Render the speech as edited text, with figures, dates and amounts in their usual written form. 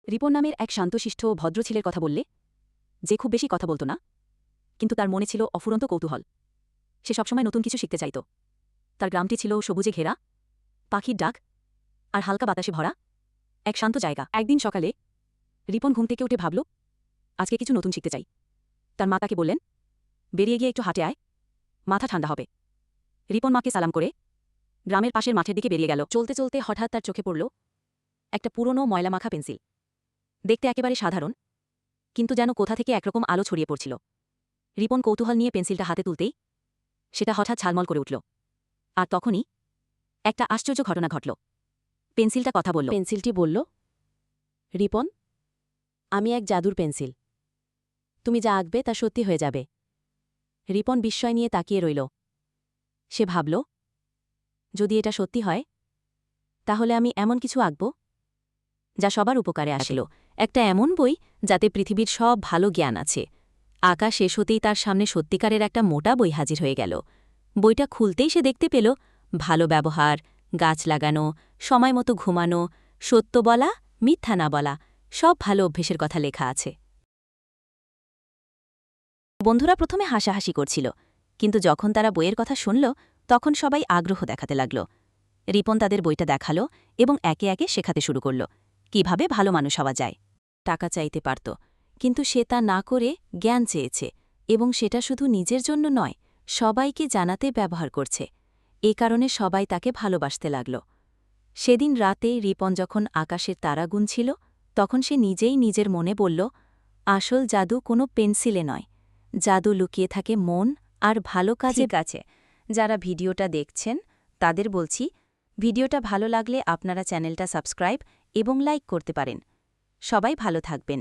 রিপন নামের এক শান্তশিষ্ট ভদ্র ছেলের কথা বললে, যে খুব বেশি কথা বলত না, কিন্তু তার মনে ছিল অফুরন্ত কৌতূহল। সে সবসময় নতুন কিছু শিখতে চাইত। তার গ্রামটি ছিল সবুজে ঘেরা, পাখির ডাক আর হালকা বাতাসে ভরা এক শান্ত জায়গা। একদিন সকালে রিপন ঘুম থেকে উঠে ভাবল, আজকে কিছু নতুন শিখতে চাই। তার মা তাকে বললেন, বেরিয়ে গিয়ে একটু হাঁটে আয়, মাথা ঠান্ডা হবে। রিপন মাকে সালাম করে গ্রামের পাশের মাঠের দিকে বেরিয়ে গেল। চলতে চলতে হঠাৎ তার চোখে পড়ল একটা পুরনো ময়লামাখা পেন্সিল। দেখতে একেবারে সাধারণ, কিন্তু যেন কোথা থেকে একরকম আলো ছড়িয়ে পড়ছিল। রিপন কৌতূহল নিয়ে পেন্সিলটা হাতে তুলতেই সেটা হঠাৎ ঝালমল করে উঠল। আর তখনই একটা আশ্চর্য ঘটনা ঘটল। পেন্সিলটা কথা বলল। পেন্সিলটি বলল, রিপন, আমি এক জাদুর পেন্সিল। তুমি যা আঁকবে তা সত্যি হয়ে যাবে। রিপন বিস্ময় নিয়ে তাকিয়ে রইল। সে ভাবল, যদি এটা সত্যি হয়, তাহলে আমি এমন কিছু আঁকব যা সবার উপকারে আসিল। একটা এমন বই যাতে পৃথিবীর সব ভালো জ্ঞান আছে। আঁকা শেষ হতেই তার সামনে সত্যিকারের একটা মোটা বই হাজির হয়ে গেল। বইটা খুলতেই সে দেখতে পেল ভালো ব্যবহার, গাছ লাগানো, সময়মতো ঘুমানো, সত্য বলা, মিথ্যা না বলা, সব ভালো অভ্যেসের কথা লেখা আছে। বন্ধুরা প্রথমে হাসাহাসি করছিল, কিন্তু যখন তারা বইয়ের কথা শুনল, তখন সবাই আগ্রহ দেখাতে লাগল। রিপন তাদের বইটা দেখালো এবং একে একে শেখাতে শুরু করল কিভাবে ভালো মানুষ হওয়া যায়। টাকা চাইতে পারত, কিন্তু সে তা না করে জ্ঞান চেয়েছে, এবং সেটা শুধু নিজের জন্য নয়, সবাইকে জানাতে ব্যবহার করছে। এ কারণে সবাই তাকে ভালোবাসতে লাগল। সেদিন রাতে রিপন যখন আকাশের তারা গুনছিল, তখন সে নিজেই নিজের মনে বলল, আসল জাদু কোনো পেন্সিলে নয়, জাদু লুকিয়ে থাকে মন আর ভালো কাজে। ঠিক আছে, যারা ভিডিওটা দেখছেন তাদের বলছি, ভিডিওটা ভালো লাগলে আপনারা চ্যানেলটা সাবস্ক্রাইব এবং লাইক করতে পারেন। সবাই ভালো থাকবেন।